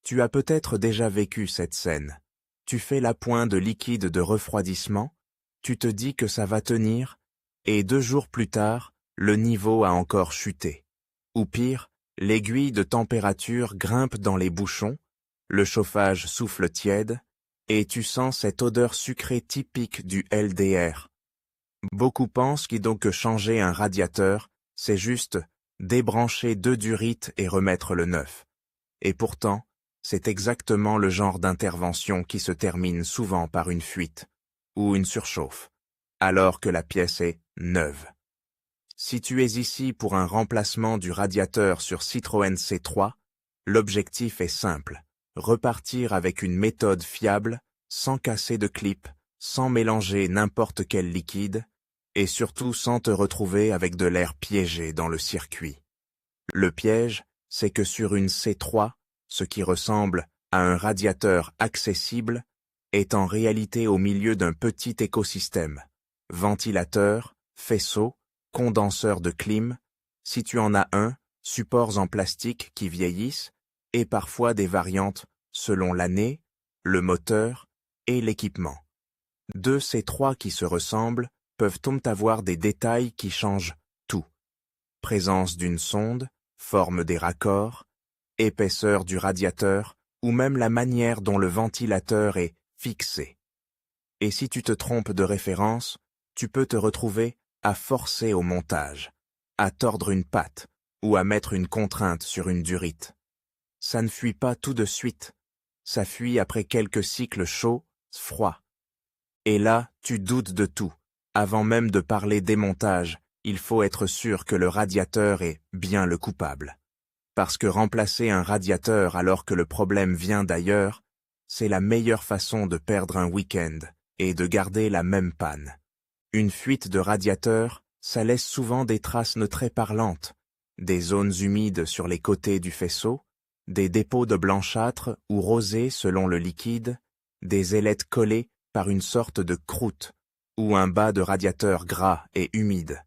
Tu as peut-être déjà vécu cette scène. Tu fais l'appoint de liquide de refroidissement, tu te dis que ça va tenir, et 2 jours plus tard, le niveau a encore chuté. Ou pire, l'aiguille de température grimpe dans les bouchons, le chauffage souffle tiède, et tu sens cette odeur sucrée typique du LDR. Beaucoup pensent que changer un radiateur, c'est juste débrancher 2 durites et remettre le neuf. Et pourtant, c'est exactement le genre d'intervention qui se termine souvent par une fuite ou une surchauffe, alors que la pièce est neuve. Si tu es ici pour un remplacement du radiateur sur Citroën C3, l'objectif est simple, repartir avec une méthode fiable, sans casser de clip, sans mélanger n'importe quel liquide, et surtout sans te retrouver avec de l'air piégé dans le circuit. Le piège, c'est que sur une C3, ce qui ressemble à un radiateur accessible, est en réalité au milieu d'un petit écosystème. Ventilateur, faisceau, condenseur de clim, si tu en as un, supports en plastique qui vieillissent, et parfois des variantes selon l'année, le moteur et l'équipement. 2 C3 qui se ressemblent peuvent avoir des détails qui changent tout. Présence d'une sonde, forme des raccords, épaisseur du radiateur ou même la manière dont le ventilateur est fixé. Et si tu te trompes de référence, tu peux te retrouver à forcer au montage, à tordre une patte ou à mettre une contrainte sur une durite. Ça ne fuit pas tout de suite, ça fuit après quelques cycles chauds, froids. Et là, tu doutes de tout. Avant même de parler démontage, il faut être sûr que le radiateur est bien le coupable. Parce que remplacer un radiateur alors que le problème vient d'ailleurs, c'est la meilleure façon de perdre un week-end et de garder la même panne. Une fuite de radiateur, ça laisse souvent des traces très parlantes, des zones humides sur les côtés du faisceau, des dépôts de blanchâtre ou rosé selon le liquide, des ailettes collées par une sorte de croûte, ou un bas de radiateur gras et humide.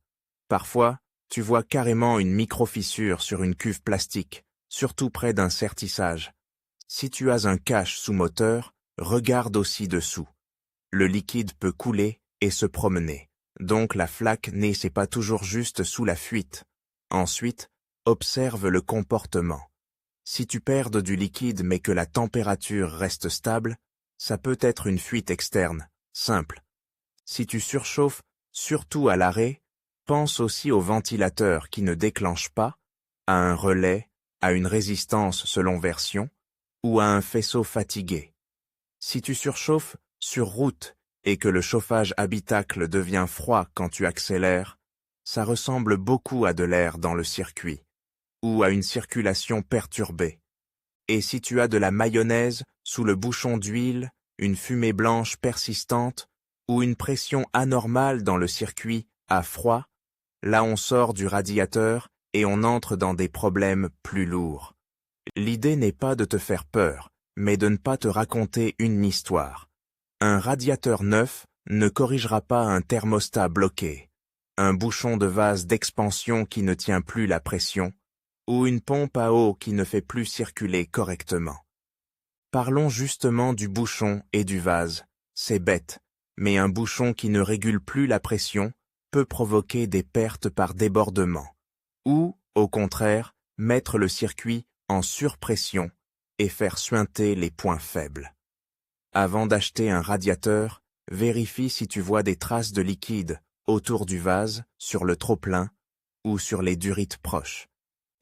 Parfois, tu vois carrément une micro-fissure sur une cuve plastique, surtout près d'un sertissage. Si tu as un cache sous moteur, regarde aussi dessous. Le liquide peut couler et se promener, donc la flaque n'est pas toujours juste sous la fuite. Ensuite, observe le comportement. Si tu perds du liquide mais que la température reste stable, ça peut être une fuite externe, simple. Si tu surchauffes, surtout à l'arrêt, pense aussi au ventilateur qui ne déclenche pas, à un relais, à une résistance selon version, ou à un faisceau fatigué. Si tu surchauffes sur route et que le chauffage habitacle devient froid quand tu accélères, ça ressemble beaucoup à de l'air dans le circuit, ou à une circulation perturbée. Et si tu as de la mayonnaise sous le bouchon d'huile, une fumée blanche persistante, ou une pression anormale dans le circuit à froid, là on sort du radiateur et on entre dans des problèmes plus lourds. L'idée n'est pas de te faire peur, mais de ne pas te raconter une histoire. Un radiateur neuf ne corrigera pas un thermostat bloqué, un bouchon de vase d'expansion qui ne tient plus la pression, ou une pompe à eau qui ne fait plus circuler correctement. Parlons justement du bouchon et du vase. C'est bête, mais un bouchon qui ne régule plus la pression peut provoquer des pertes par débordement, ou, au contraire, mettre le circuit en surpression et faire suinter les points faibles. Avant d'acheter un radiateur, vérifie si tu vois des traces de liquide autour du vase, sur le trop-plein ou sur les durites proches.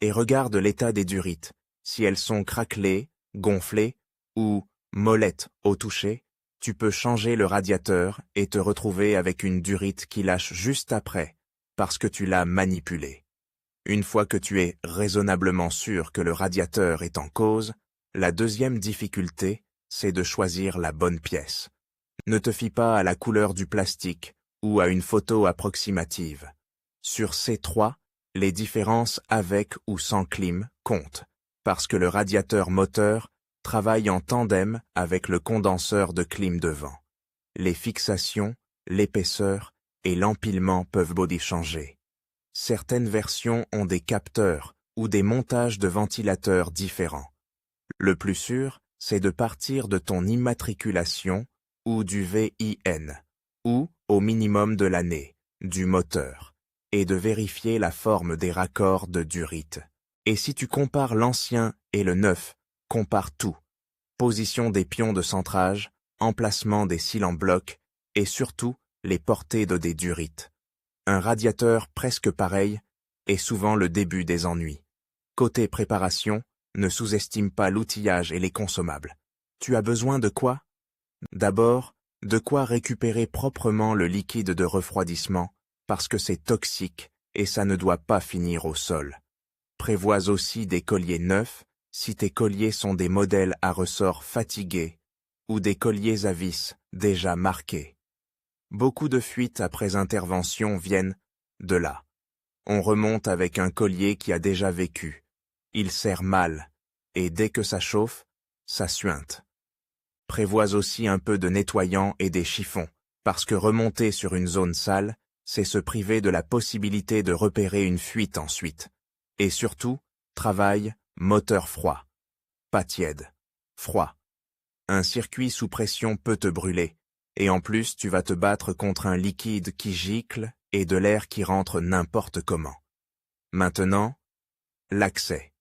Et regarde l'état des durites, si elles sont craquelées, gonflées ou mollettes au toucher, tu peux changer le radiateur et te retrouver avec une durite qui lâche juste après, parce que tu l'as manipulée. Une fois que tu es raisonnablement sûr que le radiateur est en cause, la deuxième difficulté, c'est de choisir la bonne pièce. Ne te fie pas à la couleur du plastique ou à une photo approximative. Sur C3, les différences avec ou sans clim comptent, parce que le radiateur moteur travaille en tandem avec le condenseur de clim devant. Les fixations, l'épaisseur et l'empilement peuvent body changer. Certaines versions ont des capteurs ou des montages de ventilateurs différents. Le plus sûr, c'est de partir de ton immatriculation ou du VIN, ou, au minimum de l'année, du moteur, et de vérifier la forme des raccords de durite. Et si tu compares l'ancien et le neuf, compare tout. Position des pions de centrage, emplacement des cils en bloc, et surtout les portées de des durites. Un radiateur presque pareil est souvent le début des ennuis. Côté préparation, ne sous-estime pas l'outillage et les consommables. Tu as besoin de quoi? D'abord, de quoi récupérer proprement le liquide de refroidissement, parce que c'est toxique et ça ne doit pas finir au sol. Prévois aussi des colliers neufs, si tes colliers sont des modèles à ressort fatigués, ou des colliers à vis déjà marqués. Beaucoup de fuites après intervention viennent de là. On remonte avec un collier qui a déjà vécu. Il serre mal, et dès que ça chauffe, ça suinte. Prévois aussi un peu de nettoyant et des chiffons, parce que remonter sur une zone sale, c'est se priver de la possibilité de repérer une fuite ensuite. Et surtout, travaille, moteur froid. Pas tiède. Froid. Un circuit sous pression peut te brûler, et en plus tu vas te battre contre un liquide qui gicle et de l'air qui rentre n'importe comment. Maintenant, l'accès.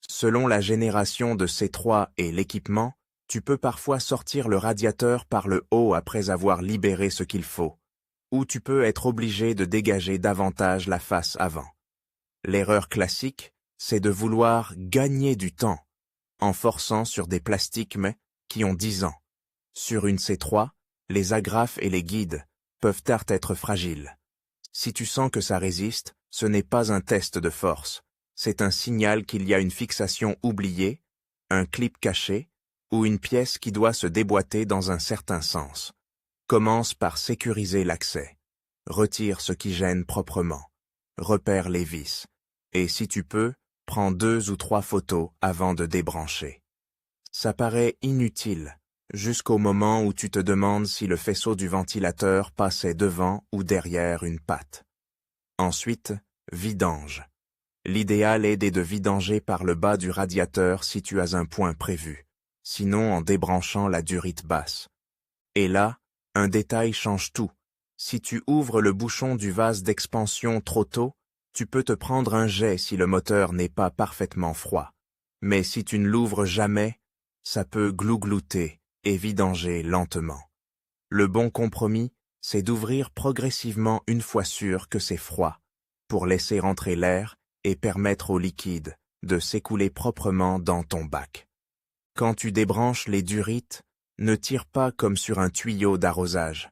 Selon la génération de C3 et l'équipement, tu peux parfois sortir le radiateur par le haut après avoir libéré ce qu'il faut, ou tu peux être obligé de dégager davantage la face avant. L'erreur classique, c'est de vouloir gagner du temps, en forçant sur des plastiques mais qui ont 10 ans. Sur une C3, les agrafes et les guides peuvent être fragiles. Si tu sens que ça résiste, ce n'est pas un test de force, c'est un signal qu'il y a une fixation oubliée, un clip caché, ou une pièce qui doit se déboîter dans un certain sens. Commence par sécuriser l'accès. Retire ce qui gêne proprement. Repère les vis. Et si tu peux, prends 2 ou 3 photos avant de débrancher. Ça paraît inutile, jusqu'au moment où tu te demandes si le faisceau du ventilateur passait devant ou derrière une patte. Ensuite, vidange. L'idéal est de vidanger par le bas du radiateur si tu as un point prévu, sinon en débranchant la durite basse. Et là, un détail change tout. Si tu ouvres le bouchon du vase d'expansion trop tôt, tu peux te prendre un jet si le moteur n'est pas parfaitement froid. Mais si tu ne l'ouvres jamais, ça peut glouglouter et vidanger lentement. Le bon compromis, c'est d'ouvrir progressivement une fois sûr que c'est froid, pour laisser rentrer l'air et permettre au liquide de s'écouler proprement dans ton bac. Quand tu débranches les durites, ne tire pas comme sur un tuyau d'arrosage.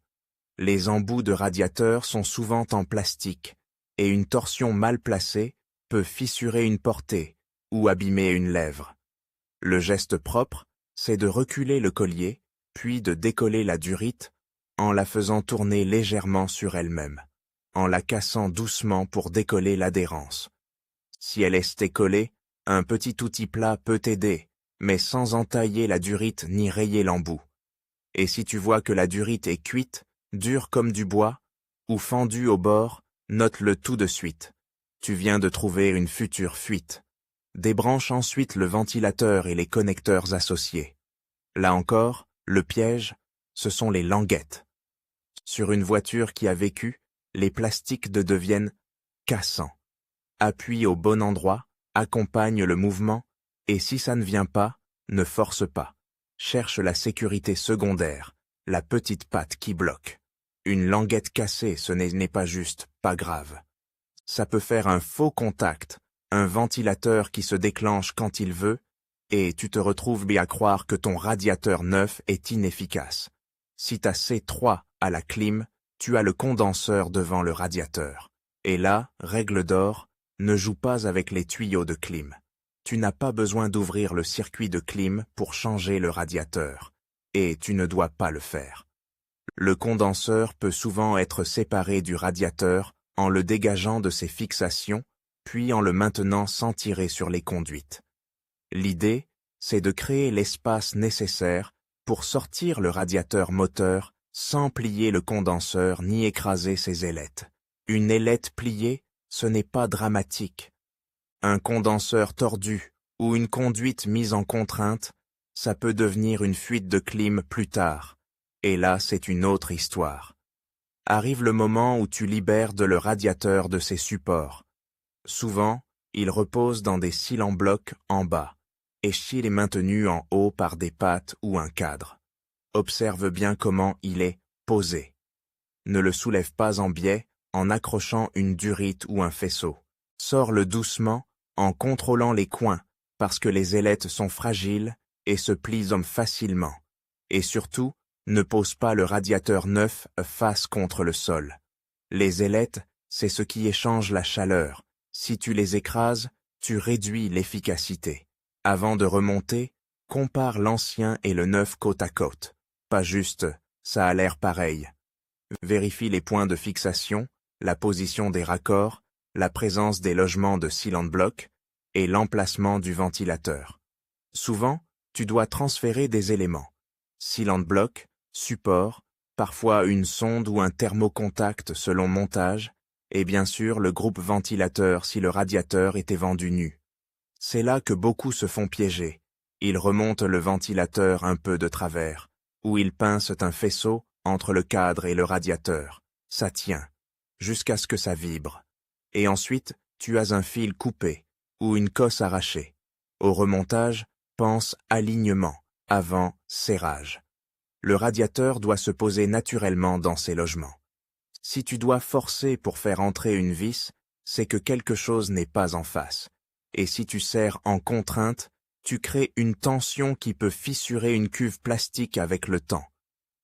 Les embouts de radiateur sont souvent en plastique, et une torsion mal placée peut fissurer une portée ou abîmer une lèvre. Le geste propre, c'est de reculer le collier, puis de décoller la durite en la faisant tourner légèrement sur elle-même, en la cassant doucement pour décoller l'adhérence. Si elle est collée, un petit outil plat peut t'aider, mais sans entailler la durite ni rayer l'embout. Et si tu vois que la durite est cuite, dure comme du bois, ou fendue au bord, note-le tout de suite. Tu viens de trouver une future fuite. Débranche ensuite le ventilateur et les connecteurs associés. Là encore, le piège, ce sont les languettes. Sur une voiture qui a vécu, les plastiques deviennent cassants. Appuie au bon endroit, accompagne le mouvement, et si ça ne vient pas, ne force pas. Cherche la sécurité secondaire, la petite patte qui bloque. Une languette cassée, ce n'est pas juste, pas grave. Ça peut faire un faux contact, un ventilateur qui se déclenche quand il veut, et tu te retrouves bien à croire que ton radiateur neuf est inefficace. Si t'as C3 à la clim, tu as le condenseur devant le radiateur. Et là, règle d'or, ne joue pas avec les tuyaux de clim. Tu n'as pas besoin d'ouvrir le circuit de clim pour changer le radiateur, et tu ne dois pas le faire. Le condenseur peut souvent être séparé du radiateur en le dégageant de ses fixations, puis en le maintenant sans tirer sur les conduites. L'idée, c'est de créer l'espace nécessaire pour sortir le radiateur moteur sans plier le condenseur ni écraser ses ailettes. Une ailette pliée, ce n'est pas dramatique. Un condenseur tordu ou une conduite mise en contrainte, ça peut devenir une fuite de clim plus tard. Et là, c'est une autre histoire. Arrive le moment où tu libères le radiateur de ses supports. Souvent, il repose dans des cils en bloc en bas, et Chill est maintenu en haut par des pattes ou un cadre. Observe bien comment il est posé. Ne le soulève pas en biais en accrochant une durite ou un faisceau. Sors-le doucement en contrôlant les coins parce que les ailettes sont fragiles et se plient facilement. Et surtout, ne pose pas le radiateur neuf face contre le sol. Les ailettes, c'est ce qui échange la chaleur. Si tu les écrases, tu réduis l'efficacité. Avant de remonter, compare l'ancien et le neuf côte à côte. Pas juste, ça a l'air pareil. Vérifie les points de fixation, la position des raccords, la présence des logements de sealant block et l'emplacement du ventilateur. Souvent, tu dois transférer des éléments. Sealant block, support, parfois une sonde ou un thermocontact selon montage, et bien sûr le groupe ventilateur si le radiateur était vendu nu. C'est là que beaucoup se font piéger. Ils remontent le ventilateur un peu de travers, ou ils pincent un faisceau entre le cadre et le radiateur. Ça tient, jusqu'à ce que ça vibre. Et ensuite, tu as un fil coupé, ou une cosse arrachée. Au remontage, pense alignement, avant serrage. Le radiateur doit se poser naturellement dans ses logements. Si tu dois forcer pour faire entrer une vis, c'est que quelque chose n'est pas en face. Et si tu serres en contrainte, tu crées une tension qui peut fissurer une cuve plastique avec le temps.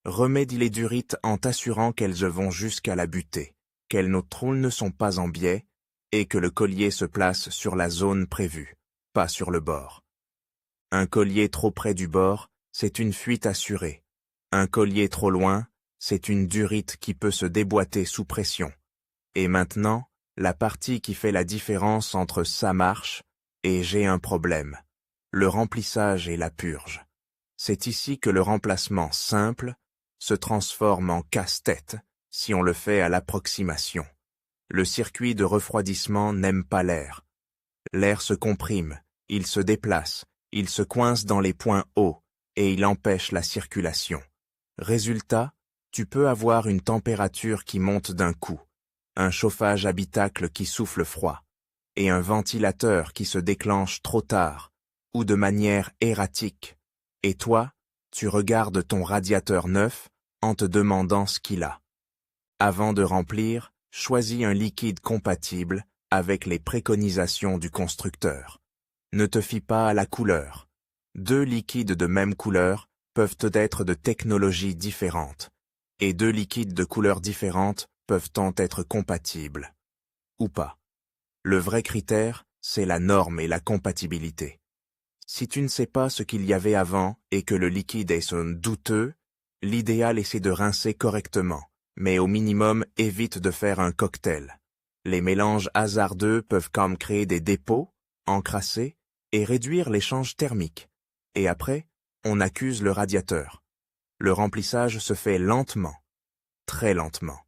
Remédie les durites en t'assurant qu'elles vont jusqu'à la butée, qu'elles ne sont pas en biais, et que le collier se place sur la zone prévue, pas sur le bord. Un collier trop près du bord, c'est une fuite assurée. Un collier trop loin, c'est une durite qui peut se déboîter sous pression. Et maintenant, la partie qui fait la différence entre ça marche et j'ai un problème. Le remplissage et la purge. C'est ici que le remplacement simple se transforme en casse-tête si on le fait à l'approximation. Le circuit de refroidissement n'aime pas l'air. L'air se comprime, il se déplace, il se coince dans les points hauts et il empêche la circulation. Résultat, tu peux avoir une température qui monte d'un coup, un chauffage habitacle qui souffle froid, et un ventilateur qui se déclenche trop tard, ou de manière erratique. Et toi, tu regardes ton radiateur neuf en te demandant ce qu'il a. Avant de remplir, choisis un liquide compatible avec les préconisations du constructeur. Ne te fie pas à la couleur. 2 liquides de même couleur peuvent être de technologies différentes, et 2 liquides de couleurs différentes peuvent être compatibles. Ou pas. Le vrai critère, c'est la norme et la compatibilité. Si tu ne sais pas ce qu'il y avait avant et que le liquide est douteux, l'idéal est de rincer correctement, mais au minimum évite de faire un cocktail. Les mélanges hasardeux peuvent comme créer des dépôts, encrasser et réduire l'échange thermique. Et après, on accuse le radiateur. Le remplissage se fait lentement, très lentement.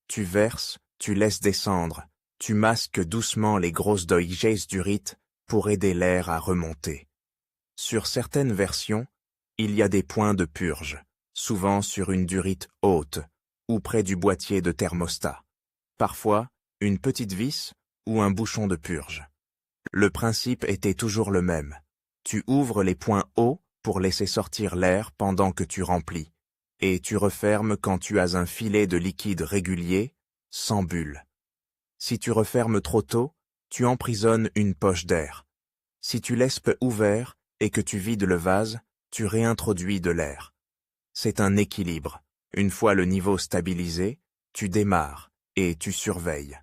Tu verses, tu laisses descendre, tu masques doucement les grosses deuilles durites pour aider l'air à remonter. Sur certaines versions, il y a des points de purge, souvent sur une durite haute ou près du boîtier de thermostat. Parfois, une petite vis ou un bouchon de purge. Le principe était toujours le même. Tu ouvres les points hauts pour laisser sortir l'air pendant que tu remplis, et tu refermes quand tu as un filet de liquide régulier, sans bulle. Si tu refermes trop tôt, tu emprisonnes une poche d'air. Si tu laisses peu ouvert et que tu vides le vase, tu réintroduis de l'air. C'est un équilibre. Une fois le niveau stabilisé, tu démarres et tu surveilles.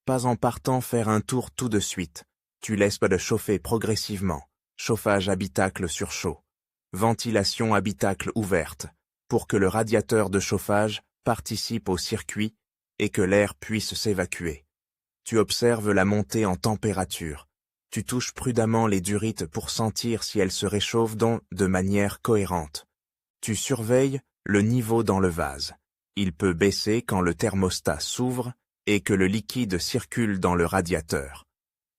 Pas en partant faire un tour tout de suite. Tu laisses de chauffer progressivement. Chauffage habitacle sur chaud. Ventilation habitacle ouverte, pour que le radiateur de chauffage participe au circuit et que l'air puisse s'évacuer. Tu observes la montée en température. Tu touches prudemment les durites pour sentir si elles se réchauffent de manière cohérente. Tu surveilles le niveau dans le vase. Il peut baisser quand le thermostat s'ouvre et que le liquide circule dans le radiateur.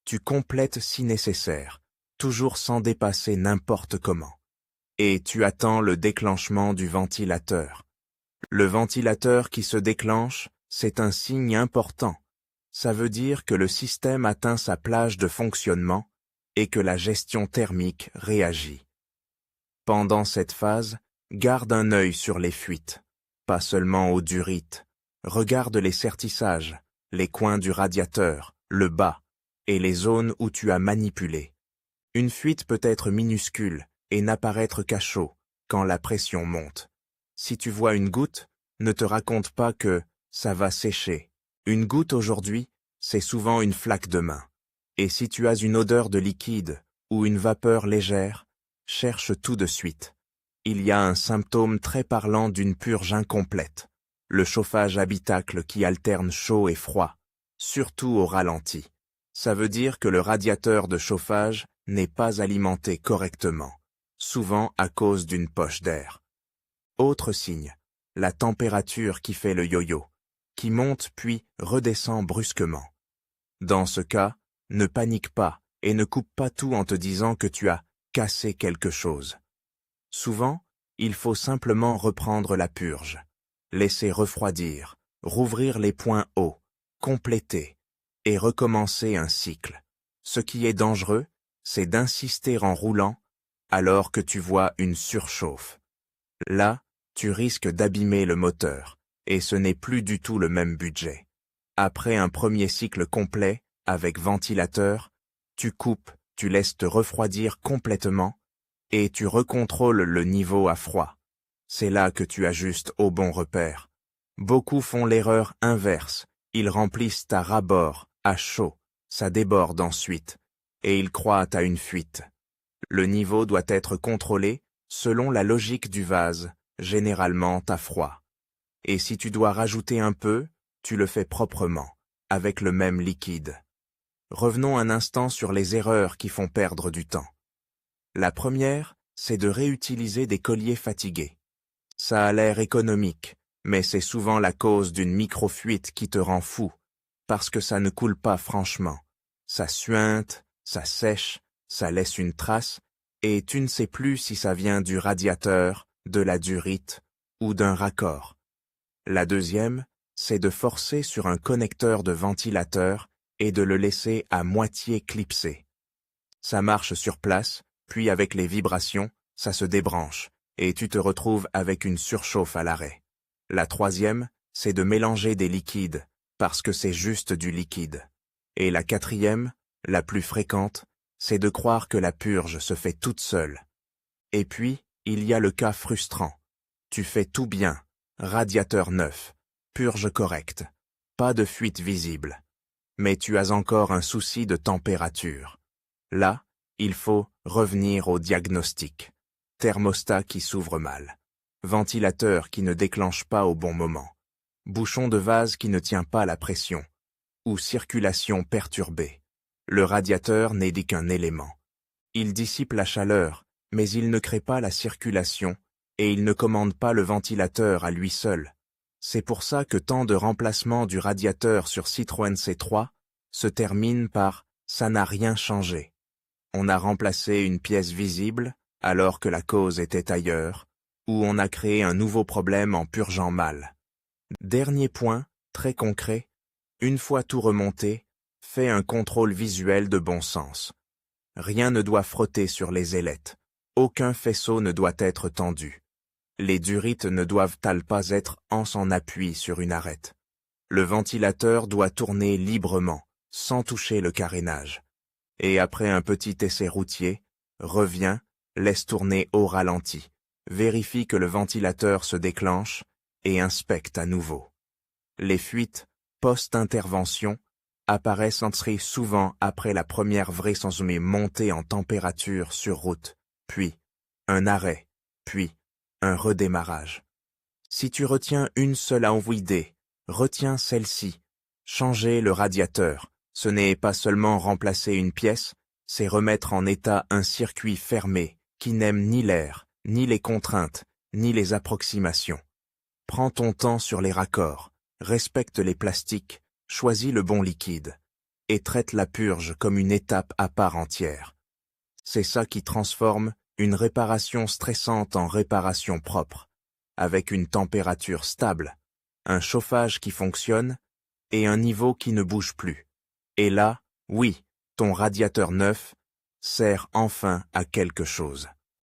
Tu complètes si nécessaire. toujours sans dépasser n'importe comment. Et tu attends le déclenchement du ventilateur. Le ventilateur qui se déclenche, c'est un signe important. Ça veut dire que le système atteint sa plage de fonctionnement et que la gestion thermique réagit. Pendant cette phase, garde un œil sur les fuites, pas seulement au durite. Regarde les sertissages, les coins du radiateur, le bas, et les zones où tu as manipulé. Une fuite peut être minuscule et n'apparaître qu'à chaud, quand la pression monte. Si tu vois une goutte, ne te raconte pas que ça va sécher. Une goutte aujourd'hui, c'est souvent une flaque de main. Et si tu as une odeur de liquide ou une vapeur légère, cherche tout de suite. Il y a un symptôme très parlant d'une purge incomplète. Le chauffage habitacle qui alterne chaud et froid, surtout au ralenti. Ça veut dire que le radiateur de chauffage n'est pas alimenté correctement, souvent à cause d'une poche d'air. Autre signe, la température qui fait le yo-yo, qui monte puis redescend brusquement. Dans ce cas, ne panique pas et ne coupe pas tout en te disant que tu as cassé quelque chose. Souvent, il faut simplement reprendre la purge, laisser refroidir, rouvrir les points hauts, compléter et recommencer un cycle. Ce qui est dangereux, c'est d'insister en roulant alors que tu vois une surchauffe. Là, tu risques d'abîmer le moteur, et ce n'est plus du tout le même budget. Après un premier cycle complet, avec ventilateur, tu coupes, tu laisses te refroidir complètement, et tu recontrôles le niveau à froid. C'est là que tu ajustes au bon repère. Beaucoup font l'erreur inverse, ils remplissent à ras-bord, à chaud, ça déborde ensuite, et ils croient à une fuite. Le niveau doit être contrôlé selon la logique du vase, généralement à froid. Et si tu dois rajouter un peu, tu le fais proprement, avec le même liquide. Revenons un instant sur les erreurs qui font perdre du temps. La première, c'est de réutiliser des colliers fatigués. Ça a l'air économique, mais c'est souvent la cause d'une micro-fuite qui te rend fou, parce que ça ne coule pas franchement. Ça suinte, ça sèche, ça laisse une trace, et tu ne sais plus si ça vient du radiateur, de la durite ou d'un raccord. La deuxième, c'est de forcer sur un connecteur de ventilateur et de le laisser à moitié clipsé. Ça marche sur place, puis avec les vibrations, ça se débranche, et tu te retrouves avec une surchauffe à l'arrêt. La troisième, c'est de mélanger des liquides, parce que c'est juste du liquide. Et la quatrième, la plus fréquente, c'est de croire que la purge se fait toute seule. Et puis, il y a le cas frustrant. Tu fais tout bien, radiateur neuf, purge correcte, pas de fuite visible. Mais tu as encore un souci de température. Là, il faut revenir au diagnostic. Thermostat qui s'ouvre mal. Ventilateur qui ne déclenche pas au bon moment. Bouchon de vase qui ne tient pas la pression. Ou circulation perturbée. Le radiateur n'est dit qu'un élément. Il dissipe la chaleur, mais il ne crée pas la circulation et il ne commande pas le ventilateur à lui seul. C'est pour ça que tant de remplacements du radiateur sur Citroën C3 se terminent par « ça n'a rien changé ». On a remplacé une pièce visible alors que la cause était ailleurs, ou on a créé un nouveau problème en purgeant mal. Dernier point, très concret, une fois tout remonté, fais un contrôle visuel de bon sens. Rien ne doit frotter sur les ailettes, aucun faisceau ne doit être tendu. Les durites ne doivent-elles pas être en son appui sur une arête. Le ventilateur doit tourner librement, sans toucher le carénage. Et après un petit essai routier, reviens, laisse tourner au ralenti, vérifie que le ventilateur se déclenche et inspecte à nouveau. Les fuites, post-intervention, apparaissent très souvent après la première vraie montée en température sur route, puis un arrêt, puis un redémarrage. Si tu retiens une seule idée, retiens celle-ci. Changer le radiateur, ce n'est pas seulement remplacer une pièce, c'est remettre en état un circuit fermé qui n'aime ni l'air, ni les contraintes, ni les approximations. Prends ton temps sur les raccords, respecte les plastiques, choisis le bon liquide, et traite la purge comme une étape à part entière. C'est ça qui transforme une réparation stressante en réparation propre, avec une température stable, un chauffage qui fonctionne et un niveau qui ne bouge plus. Et là, oui, ton radiateur neuf sert enfin à quelque chose.